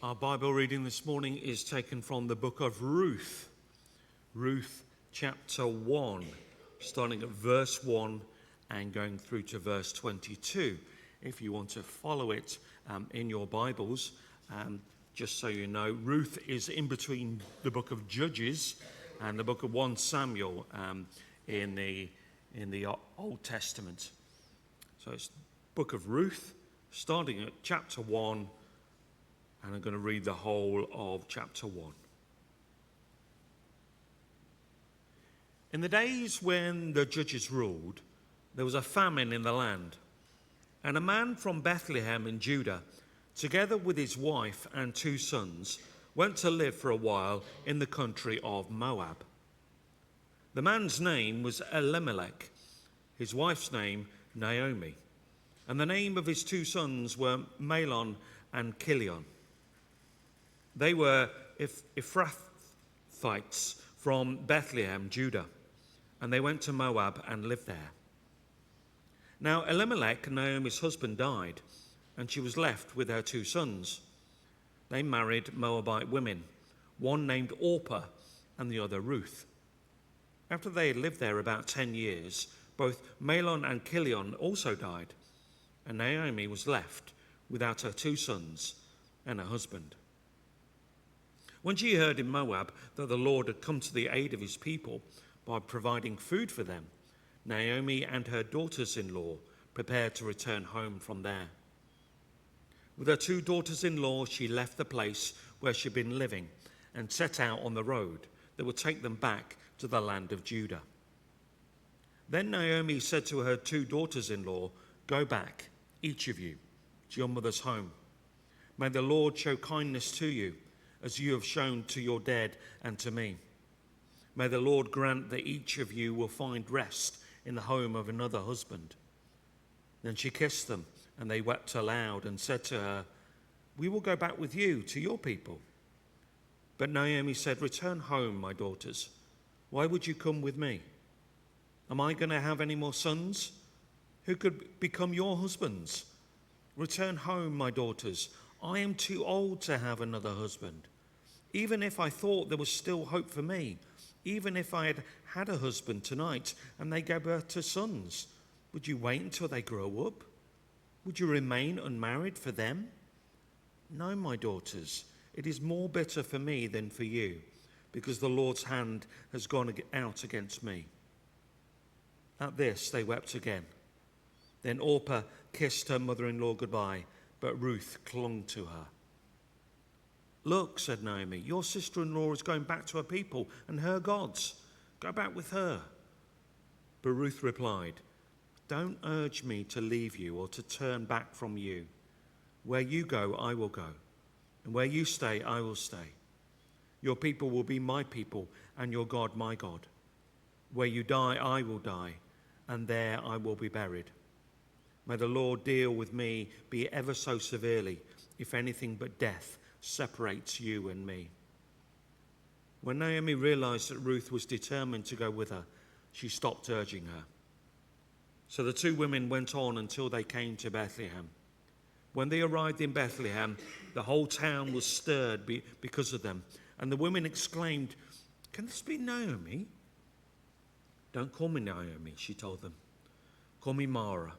Our Bible reading this morning is taken from the book of Ruth. Ruth chapter 1, starting at verse 1 and going through to verse 22. If you want to follow it in your Bibles, just so you know, Ruth is in between the book of Judges and the book of 1 Samuel in the Old Testament. So it's book of Ruth, starting at chapter 1, and I'm going to read the whole of chapter 1. In the days when the judges ruled, there was a famine in the land, and a man from Bethlehem in Judah, together with his wife and 2 sons, went to live for a while in the country of Moab. The man's name was Elimelech, his wife's name Naomi, and the name of his 2 sons were Mahlon and Chilion. They were Ephrathites from Bethlehem, Judah, and they went to Moab and lived there. Now Elimelech, Naomi's husband, died, and she was left with her 2 sons. They married Moabite women, one named Orpah and the other Ruth. After they had lived there about 10 years, both Mahlon and Chilion also died, and Naomi was left without her 2 sons and her husband. When she heard in Moab that the Lord had come to the aid of his people by providing food for them, Naomi and her daughters-in-law prepared to return home from there. With her 2 daughters-in-law, she left the place where she'd been living and set out on the road that would take them back to the land of Judah. Then Naomi said to her 2 daughters-in-law, "Go back, each of you, to your mother's home. May the Lord show kindness to you, as you have shown to your dead and to me. May the Lord grant that each of you will find rest in the home of another husband." Then she kissed them, and they wept aloud and said to her, "We will go back with you to your people." But Naomi said, "Return home, my daughters. Why would you come with me? Am I going to have any more sons? Who could become your husbands? Return home, my daughters. I am too old to have another husband. Even if I thought there was still hope for me, even if I had had a husband tonight and they gave birth to sons, would you wait until they grow up? Would you remain unmarried for them? No, my daughters, it is more bitter for me than for you, because the Lord's hand has gone out against me." At this, they wept again. Then Orpah kissed her mother-in-law goodbye, but Ruth clung to her. "Look," said Naomi, "your sister-in-law is going back to her people and her gods. Go back with her." But Ruth replied, "Don't urge me to leave you or to turn back from you. Where you go, I will go, and where you stay, I will stay. Your people will be my people, and your God my God. Where you die, I will die, and there I will be buried. May the Lord deal with me be ever so severely, if anything but death separates you and me." When Naomi realized that Ruth was determined to go with her, she stopped urging her. So the 2 women went on until they came to Bethlehem. When they arrived in Bethlehem, the whole town was stirred because of them, and the women exclaimed, "Can this be Naomi?" "Don't call me Naomi," she told them. "Call me Mara,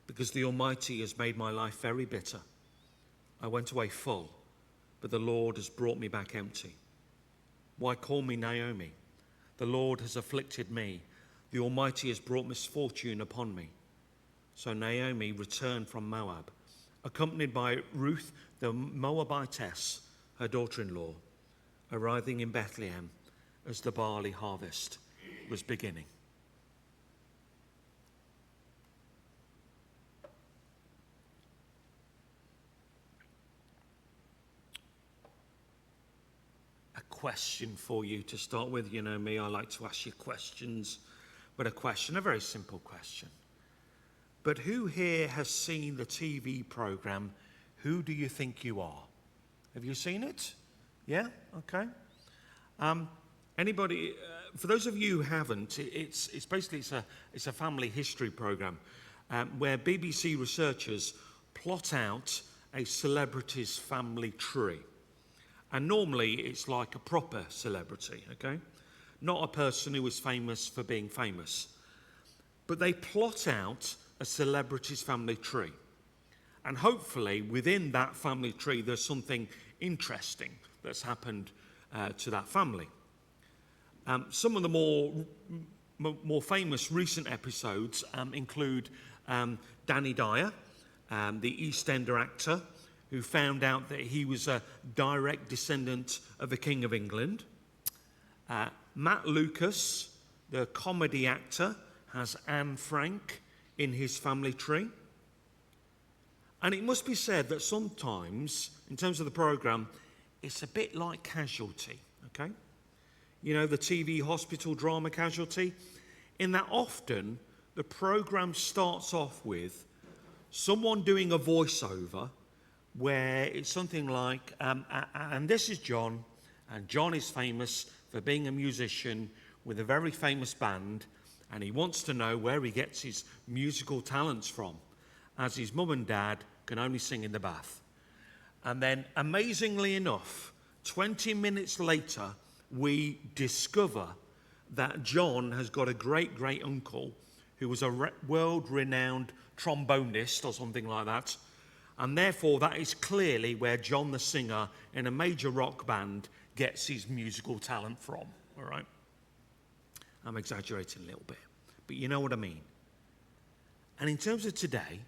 because the Almighty has made my life very bitter. I went away full, but the Lord has brought me back empty. Why call me Naomi? The Lord has afflicted me. The Almighty has brought misfortune upon me." So Naomi returned from Moab, accompanied by Ruth the Moabitess, her daughter-in-law, arriving in Bethlehem as the barley harvest was beginning. Question for you to start with. You know me, I like to ask you questions, but a very simple question. But who here has seen the TV program, Who Do You Think You Are? Have you seen it? Yeah? Okay. Anybody, for those of you who haven't, it's basically it's a family history program where BBC researchers plot out a celebrity's family tree. And normally it's like a proper celebrity, okay? Not a person who is famous for being famous. But they plot out a celebrity's family tree. And hopefully within that family tree there's something interesting that's happened to that family. Some of the more famous recent episodes include Danny Dyer, the EastEnder actor, who found out that he was a direct descendant of the King of England. Matt Lucas, the comedy actor, has Anne Frank in his family tree. And it must be said that sometimes, in terms of the programme, it's a bit like Casualty, okay? You know, the TV hospital drama Casualty, in that often the programme starts off with someone doing a voiceover where it's something like, and this is John, and John is famous for being a musician with a very famous band, and he wants to know where he gets his musical talents from, as his mum and dad can only sing in the bath. And then, amazingly enough, 20 minutes later, we discover that John has got a great-great-uncle who was a world-renowned trombonist or something like that. And therefore, that is clearly where John the singer in a major rock band gets his musical talent from, all right? I'm exaggerating a little bit, but you know what I mean. And in terms of today,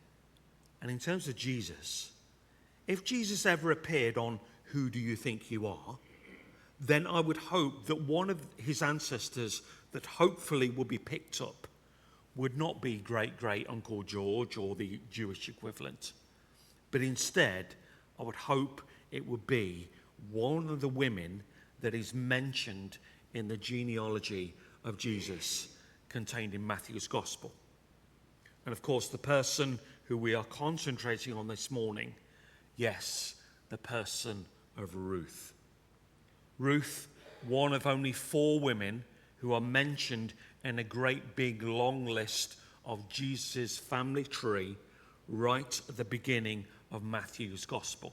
and in terms of Jesus, if Jesus ever appeared on Who Do You Think You Are, then I would hope that one of his ancestors that hopefully would be picked up would not be great-great-uncle George or the Jewish equivalent. But instead, I would hope it would be one of the women that is mentioned in the genealogy of Jesus contained in Matthew's Gospel. And of course, the person who we are concentrating on this morning, yes, the person of Ruth. Ruth, one of only 4 women who are mentioned in a great big long list of Jesus' family tree right at the beginning of Matthew's Gospel.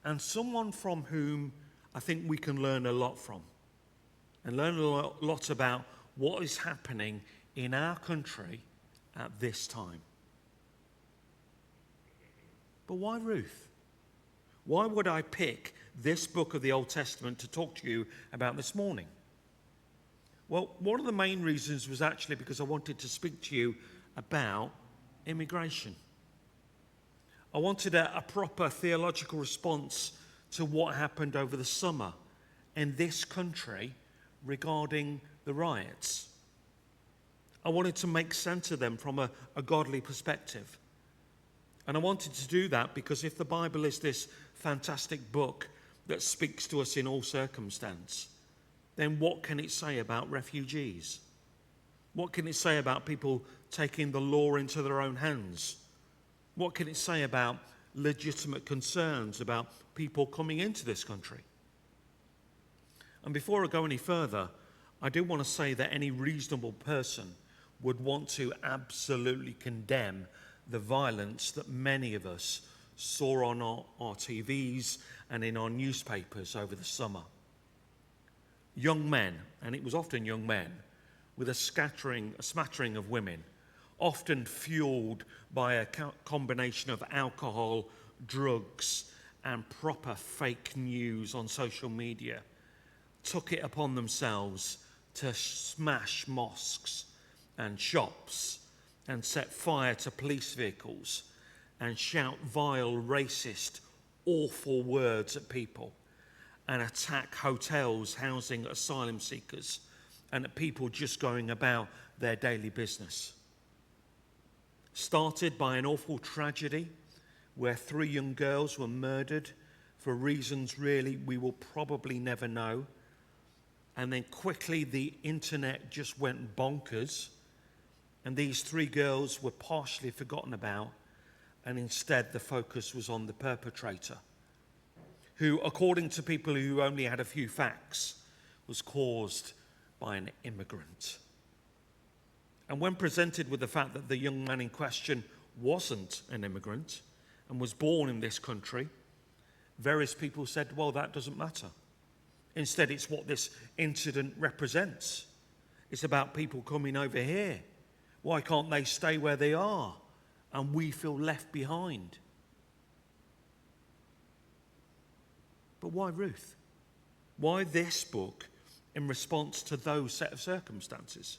And someone from whom I think we can learn a lot from, and learn a lot about what is happening in our country at this time. But why Ruth? Why would I pick this book of the Old Testament to talk to you about this morning? Well, one of the main reasons was actually because I wanted to speak to you about immigration. I wanted a proper theological response to what happened over the summer in this country regarding the riots. I wanted to make sense of them from a godly perspective. And I wanted to do that because if the Bible is this fantastic book that speaks to us in all circumstance, then what can it say about refugees? What can it say about people taking the law into their own hands? What can it say about legitimate concerns about people coming into this country? And before I go any further, I do want to say that any reasonable person would want to absolutely condemn the violence that many of us saw on our TVs and in our newspapers over the summer. Young men, and it was often young men, with a smattering of women, often fueled by a combination of alcohol, drugs, and proper fake news on social media, took it upon themselves to smash mosques and shops and set fire to police vehicles and shout vile, racist, awful words at people and attack hotels housing asylum seekers and at people just going about their daily business. Started by an awful tragedy where 3 young girls were murdered for reasons really we will probably never know. And then quickly the internet just went bonkers and these 3 girls were partially forgotten about, and instead the focus was on the perpetrator, who, according to people who only had a few facts, was caused by an immigrant. And when presented with the fact that the young man in question wasn't an immigrant and was born in this country various people said, well, that doesn't matter. Instead, it's what this incident represents. It's about people coming over here. Why can't they stay where they are? And we feel left behind. But why Ruth? Why this book in response to those set of circumstances?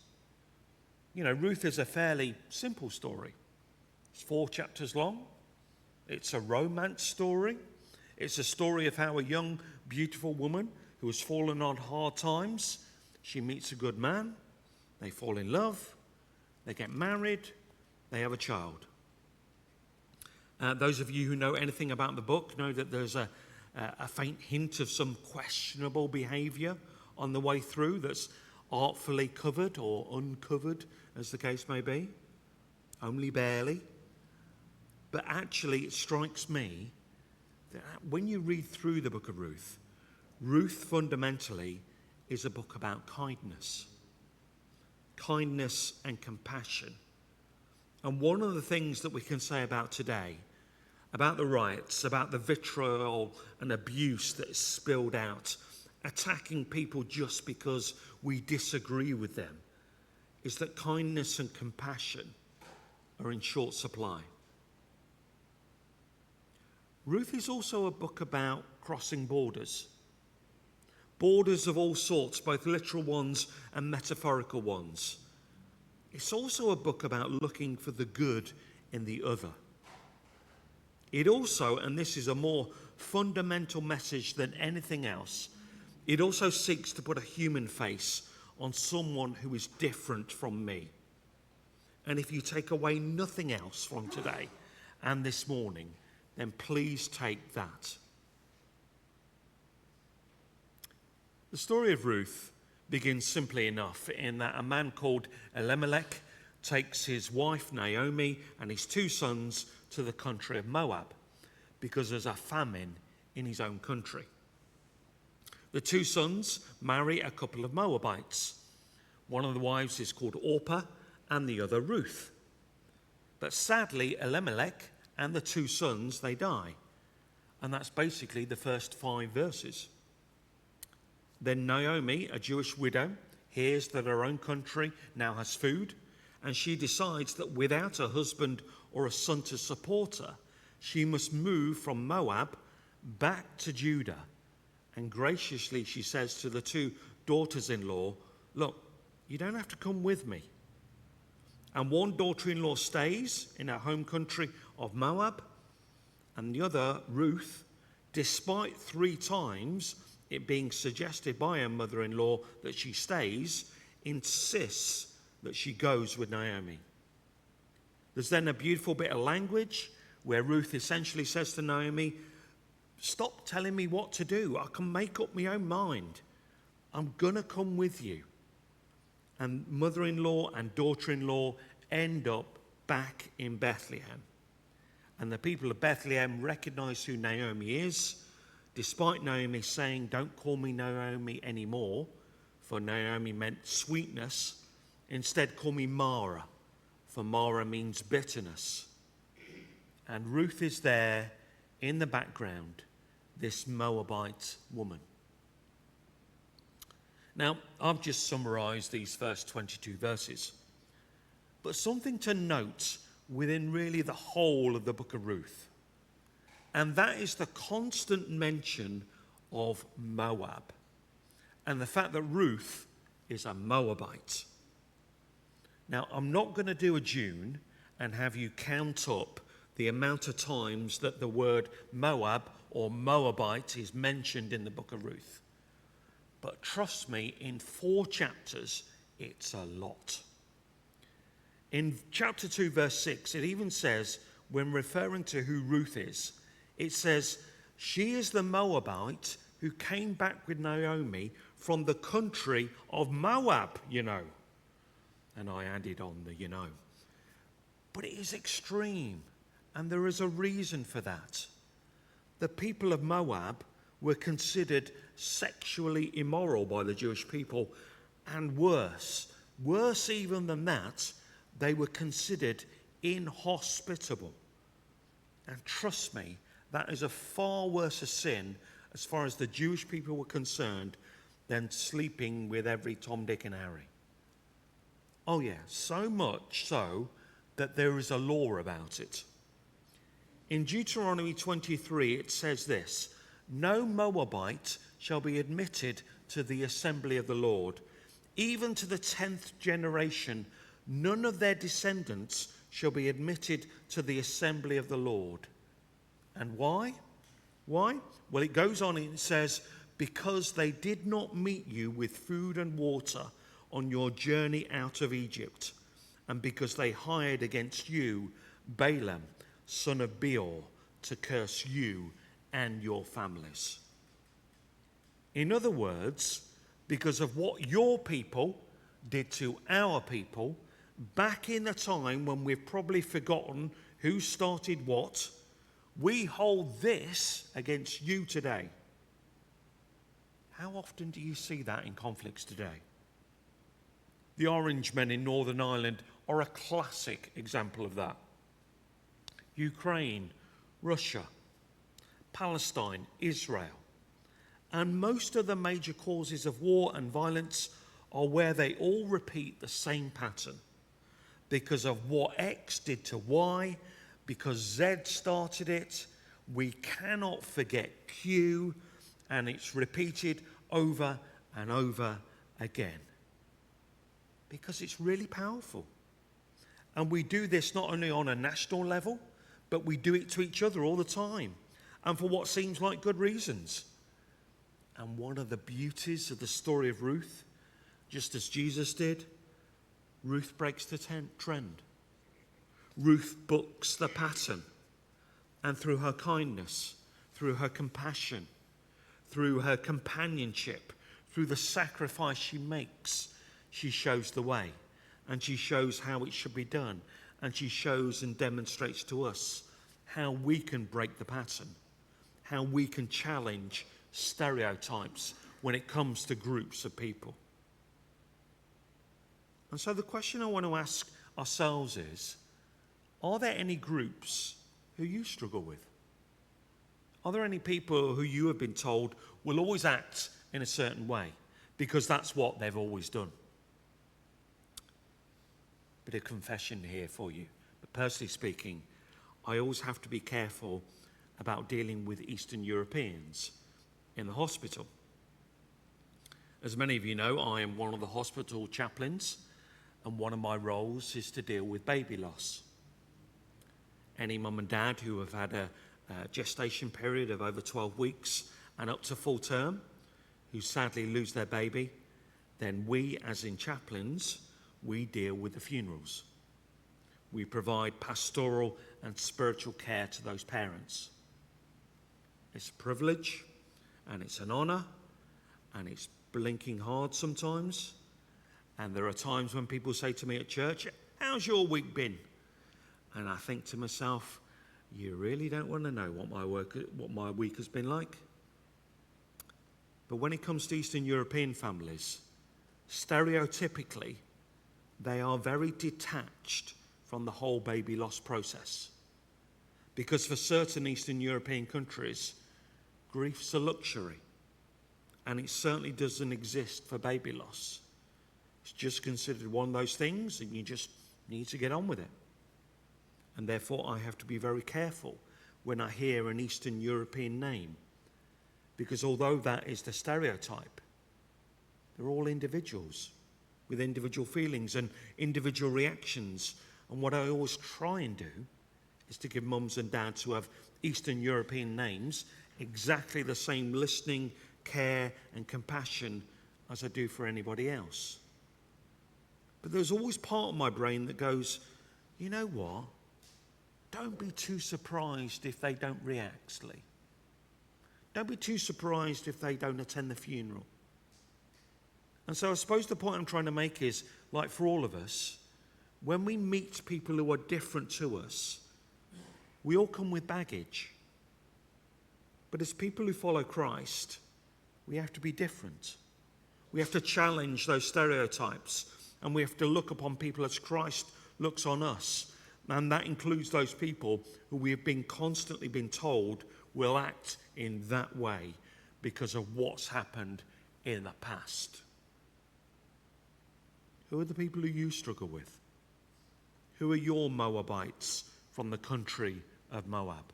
You know, Ruth is a fairly simple story. It's 4 chapters long. It's a romance story. It's a story of how a young, beautiful woman who has fallen on hard times, she meets a good man, they fall in love, they get married, they have a child. Those of you who know anything about the book know that there's a faint hint of some questionable behaviour on the way through that's artfully covered or uncovered, as the case may be, only barely. But actually, it strikes me that when you read through the book of Ruth, Ruth fundamentally is a book about kindness and compassion. And one of the things that we can say about today, about the riots, about the vitriol and abuse that is spilled out, attacking people just because we disagree with them, is that kindness and compassion are in short supply. Ruth is also a book about crossing borders. Borders of all sorts, both literal ones and metaphorical ones. It's also a book about looking for the good in the other. It also, and this is a more fundamental message than anything else, it also seeks to put a human face on someone who is different from me. And if you take away nothing else from today and this morning, then please take that. The story of Ruth begins simply enough in that a man called Elimelech takes his wife Naomi and his 2 sons to the country of Moab because there's a famine in his own country. The 2 sons marry a couple of Moabites. One of the wives is called Orpah and the other Ruth. But sadly, Elimelech and the 2 sons, they die. And that's basically the first 5 verses. Then Naomi, a Jewish widow, hears that her own country now has food, and she decides that without a husband or a son to support her, she must move from Moab back to Judah. And graciously she says to the 2 daughters-in-law, look, you don't have to come with me. And one daughter-in-law stays in her home country of Moab, and the other, Ruth, despite 3 times it being suggested by her mother-in-law that she stays, insists that she goes with Naomi. There's then a beautiful bit of language where Ruth essentially says to Naomi, stop telling me what to do. I can make up my own mind. I'm going to come with you. And mother-in-law and daughter-in-law end up back in Bethlehem. And the people of Bethlehem recognize who Naomi is, despite Naomi saying, don't call me Naomi anymore, for Naomi meant sweetness. Instead, call me Mara, for Mara means bitterness. And Ruth is there in the background, this Moabite woman. Now, I've just summarized these first 22 verses, but something to note within really the whole of the book of Ruth, and that is the constant mention of Moab and the fact that Ruth is a Moabite. Now, I'm not going to do a June and have you count up the amount of times that the word Moab or Moabite is mentioned in the book of Ruth. But trust me, in 4 chapters, it's a lot. In chapter 2, verse 6, it even says, when referring to who Ruth is, it says, she is the Moabite who came back with Naomi from the country of Moab, you know. And I added on the you know. But it is extreme, and there is a reason for that. The people of Moab were considered sexually immoral by the Jewish people, and worse even than that, they were considered inhospitable. And trust me, That is a far worse a sin, as far as the Jewish people were concerned, than sleeping with every Tom, Dick and Harry. Oh yeah, so much so that there is a law about it. In Deuteronomy 23 it says this: "No Moabite shall be admitted to the assembly of the Lord. Even to the 10th generation, none of their descendants shall be admitted to the assembly of the Lord." And why? Why? Well, it goes on and it says, "Because they did not meet you with food and water on your journey out of Egypt, and because they hired against you Balaam, son of Beor, to curse you and your families." In other words, because of what your people did to our people back in the time when we've probably forgotten who started what, we hold this against you today. How often do you see that in conflicts today? The Orangemen in Northern Ireland are a classic example of that. Ukraine, Russia, Palestine, Israel, and most of the major causes of war and violence are where they all repeat the same pattern. Because of what X did to Y, because Z started it, we cannot forget Q, and it's repeated over and over again. Because it's really powerful. And we do this not only on a national level, but we do it to each other all the time, and for what seems like good reasons. And one of the beauties of the story of Ruth, just as Jesus did, Ruth breaks the trend. Ruth bucks the pattern. And through her kindness, through her compassion, through her companionship, through the sacrifice she makes, she shows the way. And she shows how it should be done. And she shows and demonstrates to us how we can break the pattern, how we can challenge stereotypes when it comes to groups of people. And so the question I want to ask ourselves is, are there any groups who you struggle with? Are there any people who you have been told will always act in a certain way because that's what they've always done? Bit of confession here for you. But personally speaking, I always have to be careful about dealing with Eastern Europeans in the hospital. As many of you know, I am one of the hospital chaplains, and one of my roles is to deal with baby loss. Any mum and dad who have had a gestation period of over 12 weeks and up to full term, who sadly lose their baby, then we, as in chaplains, we deal with the funerals. We provide pastoral and spiritual care to those parents. It's a privilege, and it's an honour, and it's blinking hard sometimes. And there are times when people say to me at church, "How's your week been?" And I think to myself, you really don't want to know what my week has been like. But when it comes to Eastern European families, stereotypically, they are very detached from the whole baby loss process. Because for certain Eastern European countries, grief's a luxury. And it certainly doesn't exist for baby loss. It's just considered one of those things, and you just need to get on with it. And therefore, I have to be very careful when I hear an Eastern European name. Because although that is the stereotype, they're all individuals with individual feelings and individual reactions. And what I always try and do is to give mums and dads who have Eastern European names exactly the same listening, care and compassion as I do for anybody else. But there's always part of my brain that goes, you know what? Don't be too surprised if they don't react, Lee. Don't be too surprised if they don't attend the funeral. And so I suppose the point I'm trying to make is, like for all of us, when we meet people who are different to us, we all come with baggage. But as people who follow Christ, we have to be different. We have to challenge those stereotypes, and we have to look upon people as Christ looks on us. And that includes those people who we have been constantly been told will act in that way because of what's happened in the past. Who are the people who you struggle with? Who are your Moabites from the country of Moab?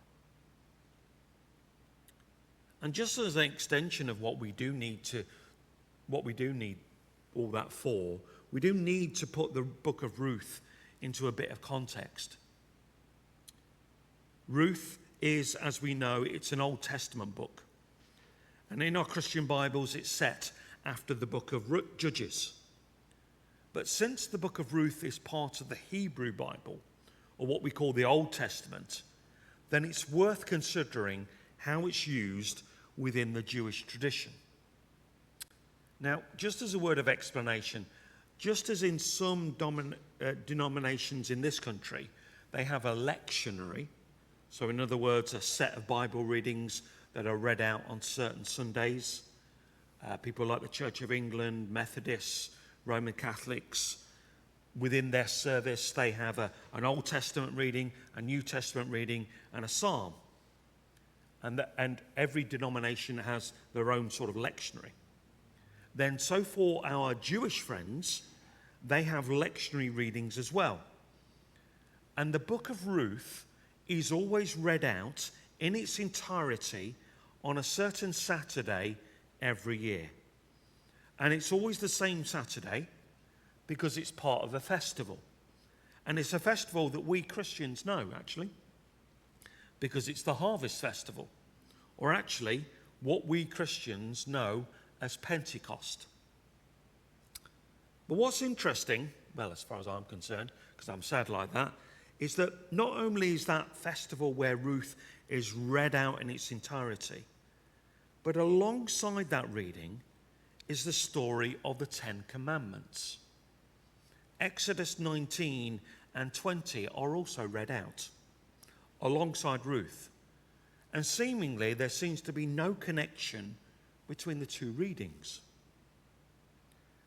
And just as an extension of what we do need all that for, we do need to put the book of Ruth into a bit of context. Ruth is, as we know, it's an Old Testament book. And in our Christian Bibles, it's set after the book of Judges. But since the book of Ruth is part of the Hebrew Bible, or what we call the Old Testament, then it's worth considering how it's used within the Jewish tradition. Now, just as a word of explanation, just as in some denominations in this country, they have a lectionary, so in other words, a set of Bible readings that are read out on certain Sundays. People like the Church of England, Methodists, Roman Catholics, within their service, they have an Old Testament reading, a New Testament reading, and a psalm. And every denomination has their own sort of lectionary. Then, so for our Jewish friends, they have lectionary readings as well. And the book of Ruth is always read out in its entirety on a certain Saturday every year. And it's always the same Saturday because it's part of a festival. And it's a festival that we Christians know, actually, because it's the Harvest Festival, or actually what we Christians know as Pentecost. But what's interesting, well, as far as I'm concerned, because I'm sad like that, is that not only is that festival where Ruth is read out in its entirety, but alongside that reading is the story of the Ten Commandments. Exodus 19 and 20 are also read out alongside Ruth. And seemingly there seems to be no connection between the two readings.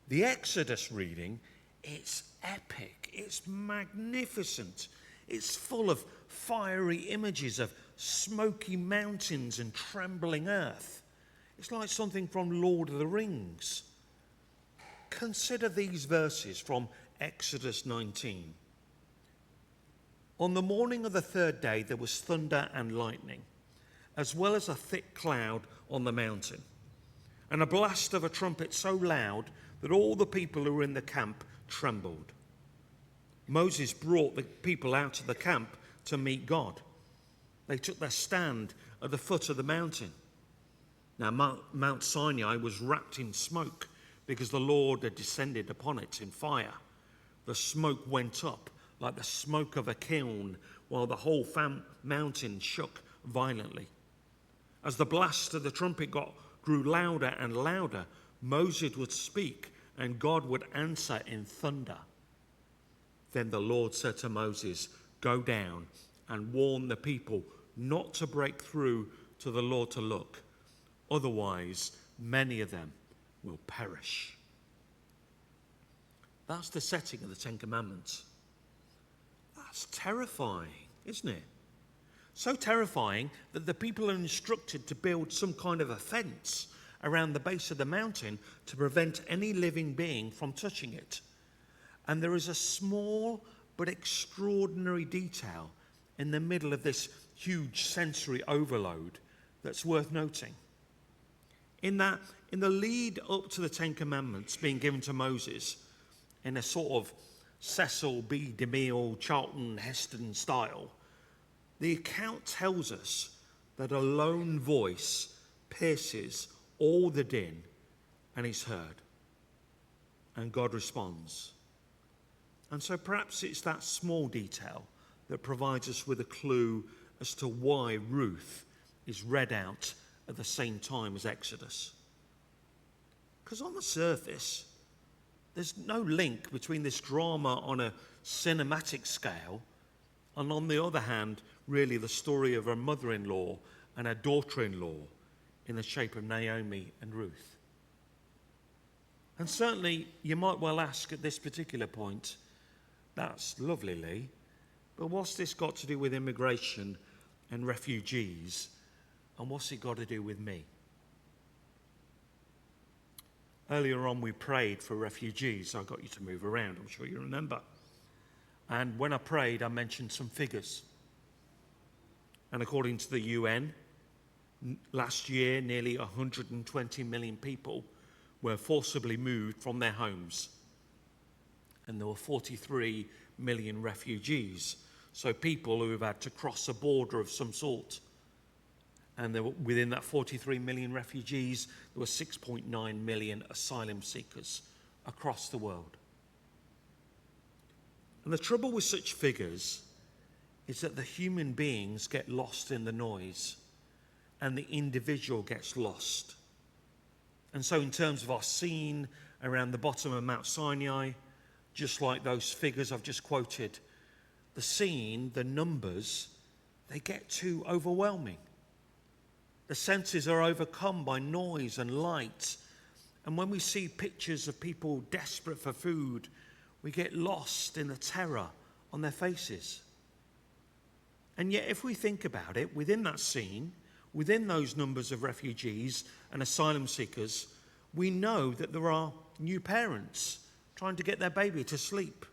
The Exodus reading, it's epic, it's magnificent, it's full of fiery images of smoky mountains and trembling earth. It's like something from Lord of the Rings. Consider these verses from Exodus 19. On the morning of the third day there was thunder and lightning, as well as a thick cloud on the mountain, and a blast of a trumpet so loud that all the people who were in the camp trembled. Moses brought the people out of the camp to meet God. They took their stand at the foot of the mountain. Now Mount Sinai was wrapped in smoke because the Lord had descended upon it in fire. The smoke went up like the smoke of a kiln, while the whole mountain shook violently. As the blast of the trumpet grew louder and louder, Moses would speak and God would answer in thunder. Then the Lord said to Moses, "Go down and warn the people not to break through to the Lord to look. Otherwise, many of them will perish." That's the setting of the Ten Commandments. That's terrifying, isn't it? So terrifying that the people are instructed to build some kind of a fence around the base of the mountain to prevent any living being from touching it. And there is a small but extraordinary detail in the middle of this huge sensory overload that's worth noting. In the lead up to the Ten Commandments being given to Moses in a sort of Cecil B. DeMille, Charlton Heston style, the account tells us that a lone voice pierces all the din and is heard. And God responds. And so perhaps it's that small detail that provides us with a clue as to why Ruth is read out at the same time as Exodus. Because on the surface, there's no link between this drama on a cinematic scale and, on the other hand, really the story of her mother-in-law and her daughter-in-law in the shape of Naomi and Ruth. And certainly you might well ask at this particular point, that's lovely, Lee, but what's this got to do with immigration and refugees And what's it got to do with me? Earlier on, we prayed for refugees. I got you to move around, I'm sure you remember. And when I prayed, I mentioned some figures. And according to the UN, last year, nearly 120 million people were forcibly moved from their homes. And there were 43 million refugees. So people who have had to cross a border of some sort. And within that 43 million refugees, there were 6.9 million asylum seekers across the world. And the trouble with such figures is that the human beings get lost in the noise and the individual gets lost. And so in terms of our scene around the bottom of Mount Sinai, just like those figures I've just quoted, the scene, the numbers, they get too overwhelming. The senses are overcome by noise and light. And when we see pictures of people desperate for food, we get lost in the terror on their faces. And yet, if we think about it, within that scene, within those numbers of refugees and asylum seekers, we know that there are new parents trying to get their baby to sleep.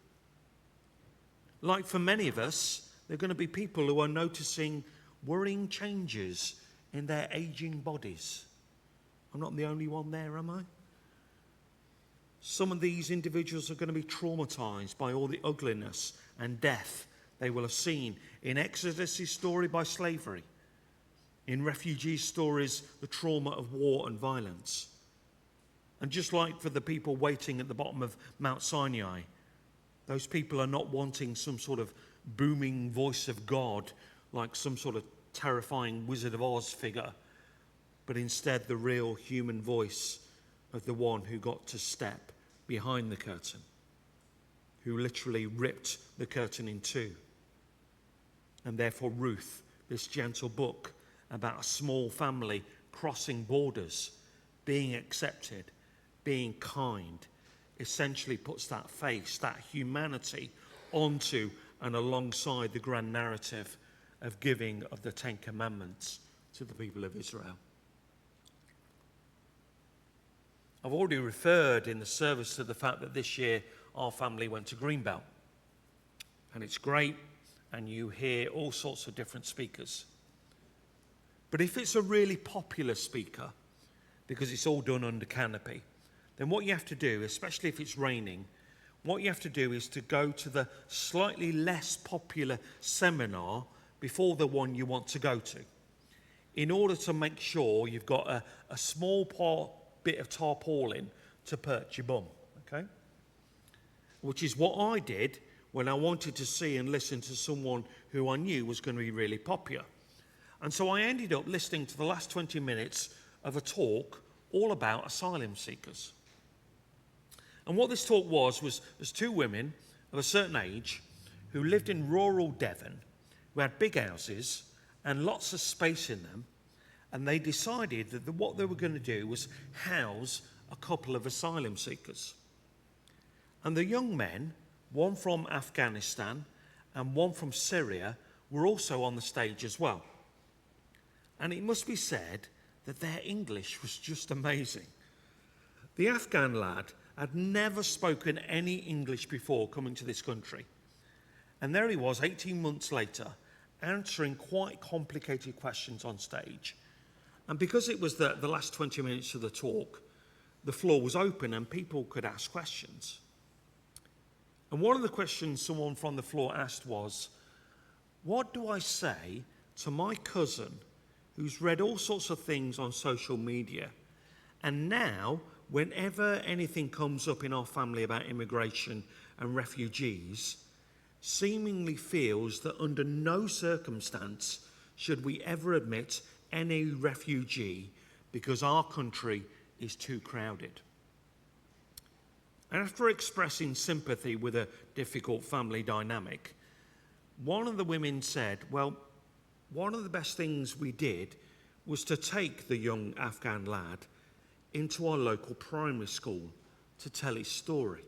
Like for many of us, there are going to be people who are noticing worrying changes in their aging bodies. I'm not the only one there, am I? Some of these individuals are going to be traumatized by all the ugliness and death they will have seen in Exodus' story by slavery, in refugee stories, the trauma of war and violence. And just like for the people waiting at the bottom of Mount Sinai, those people are not wanting some sort of booming voice of God, like some sort of terrifying Wizard of Oz figure, but instead the real human voice of the one who got to step behind the curtain, who literally ripped the curtain in two. And therefore Ruth, this gentle book about a small family crossing borders, being accepted, being kind, essentially puts that face, that humanity onto and alongside the grand narrative of giving of the Ten Commandments to the people of Israel. I've already referred in the service to the fact that this year our family went to Greenbelt. And it's great, and you hear all sorts of different speakers. But if it's a really popular speaker, because it's all done under canopy, then what you have to do, especially if it's raining, what you have to do is to go to the slightly less popular seminar before the one you want to go to, in order to make sure you've got a small bit of tarpaulin to perch your bum, okay? Which is what I did when I wanted to see and listen to someone who I knew was going to be really popular. And so I ended up listening to the last 20 minutes of a talk all about asylum seekers. And what this talk was there's two women of a certain age who lived in rural Devon, who had big houses and lots of space in them, and they decided that what they were going to do was house a couple of asylum seekers. And the young men, one from Afghanistan and one from Syria, were also on the stage as well. And it must be said that their English was just amazing. The Afghan lad had never spoken any English before coming to this country. And there he was, 18 months later, answering quite complicated questions on stage. And because it was the last 20 minutes of the talk, the floor was open and people could ask questions. And one of the questions someone from the floor asked was, what do I say to my cousin who's read all sorts of things on social media, and now, whenever anything comes up in our family about immigration and refugees, seemingly feels that under no circumstance should we ever admit any refugee because our country is too crowded. And after expressing sympathy with a difficult family dynamic, one of the women said, well, one of the best things we did was to take the young Afghan lad into our local primary school to tell his story.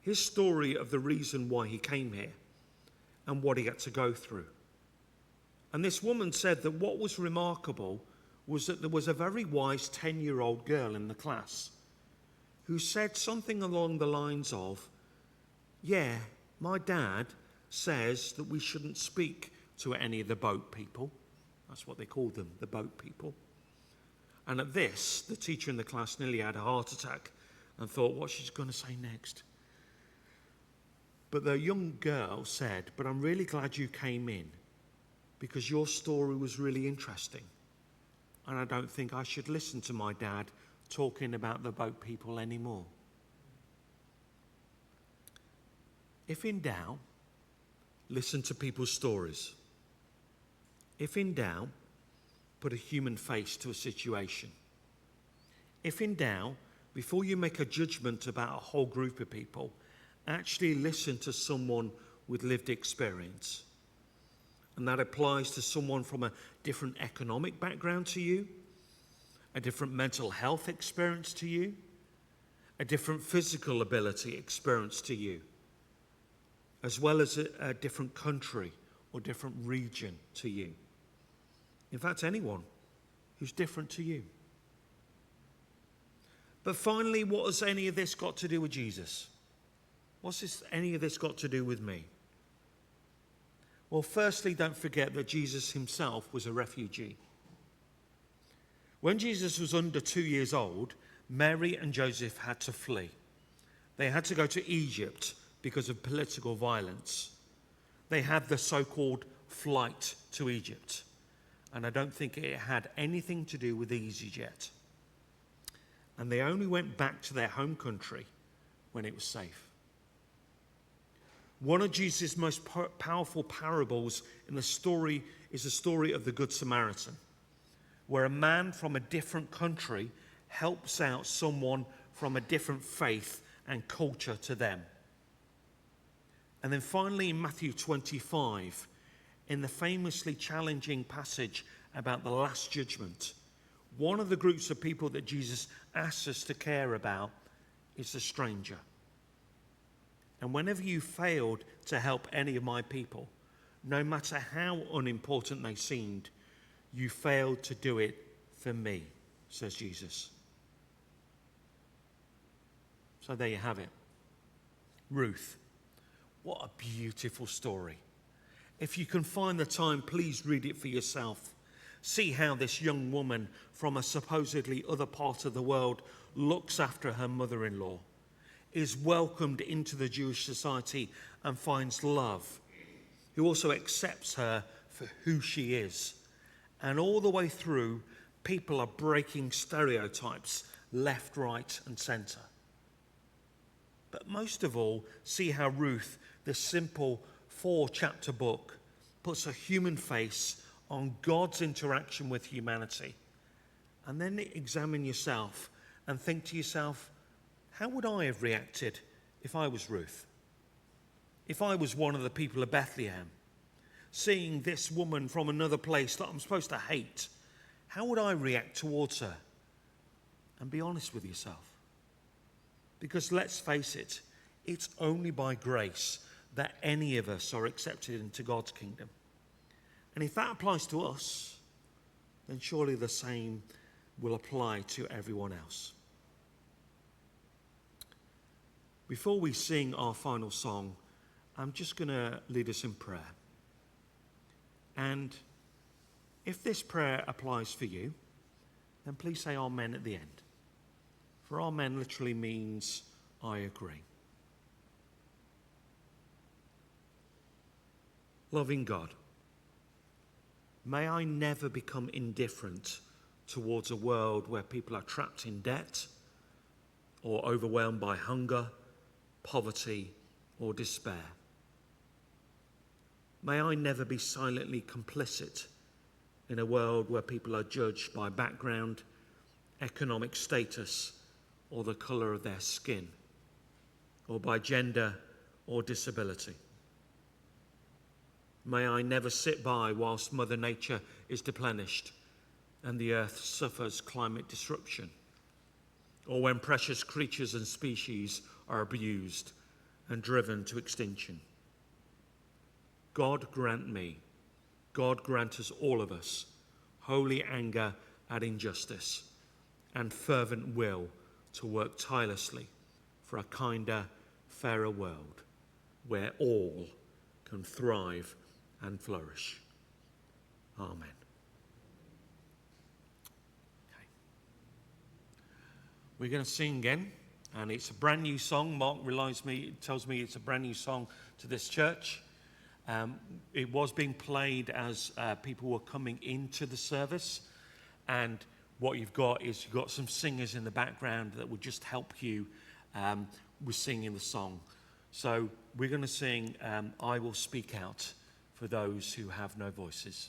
His story of the reason why he came here and what he had to go through. And this woman said that what was remarkable was that there was a very wise 10-year-old girl in the class who said something along the lines of, yeah, my dad says that we shouldn't speak to any of the boat people. That's what they called them, the boat people. And at this, the teacher in the class nearly had a heart attack and thought what she's going to say next. But the young girl said, but I'm really glad you came in because your story was really interesting. And I don't think I should listen to my dad talking about the boat people anymore. If in doubt, listen to people's stories. If in doubt, put a human face to a situation. If in doubt, before you make a judgment about a whole group of people, actually listen to someone with lived experience. And that applies to someone from a different economic background to you, a different mental health experience to you, a different physical ability experience to you, as well as a different country or different region to you. In fact, anyone who's different to you. But finally, what has any of this got to do with Jesus? Any of this got to do with me? Well, firstly, don't forget that Jesus himself was a refugee. When Jesus was under 2 years old, Mary and Joseph had to flee. They had to go to Egypt because of political violence. They had the so-called flight to Egypt. And I don't think it had anything to do with EasyJet. And they only went back to their home country when it was safe. One of Jesus' most powerful parables in the story is the story of the Good Samaritan, where a man from a different country helps out someone from a different faith and culture to them. And then finally in Matthew 25, in the famously challenging passage about the Last Judgment, one of the groups of people that Jesus asks us to care about is the stranger. And whenever you failed to help any of my people, no matter how unimportant they seemed, you failed to do it for me, says Jesus. So there you have it. Ruth. What a beautiful story. If you can find the time, please read it for yourself. See how this young woman from a supposedly other part of the world looks after her mother-in-law, is welcomed into the Jewish society and finds love, who also accepts her for who she is. And all the way through, people are breaking stereotypes left, right, and centre. But most of all, see how Ruth, this simple 4-chapter book, puts a human face on God's interaction with humanity. And then examine yourself and think to yourself, how would I have reacted if I was Ruth? If I was one of the people of Bethlehem, seeing this woman from another place that I'm supposed to hate, how would I react towards her? And be honest with yourself. Because let's face it, it's only by grace that any of us are accepted into God's kingdom. And if that applies to us, then surely the same will apply to everyone else. Before we sing our final song, I'm just going to lead us in prayer. And if this prayer applies for you, then please say amen at the end. For amen literally means I agree. Loving God, may I never become indifferent towards a world where people are trapped in debt or overwhelmed by hunger, poverty, or despair. May I never be silently complicit in a world where people are judged by background, economic status, or the colour of their skin, or by gender or disability. May I never sit by whilst Mother Nature is deplenished and the earth suffers climate disruption, or when precious creatures and species are abused and driven to extinction. God grant me God grant us all of us holy anger at injustice and fervent will to work tirelessly for a kinder, fairer world where all can thrive and flourish. Amen. Okay. We're going to sing again, and it's a brand new song. Mark tells me it's a brand new song to this church. It was being played as people were coming into the service, and what you've got some singers in the background that will just help you with singing the song. So we're going to sing I Will Speak Out for those who have no voices.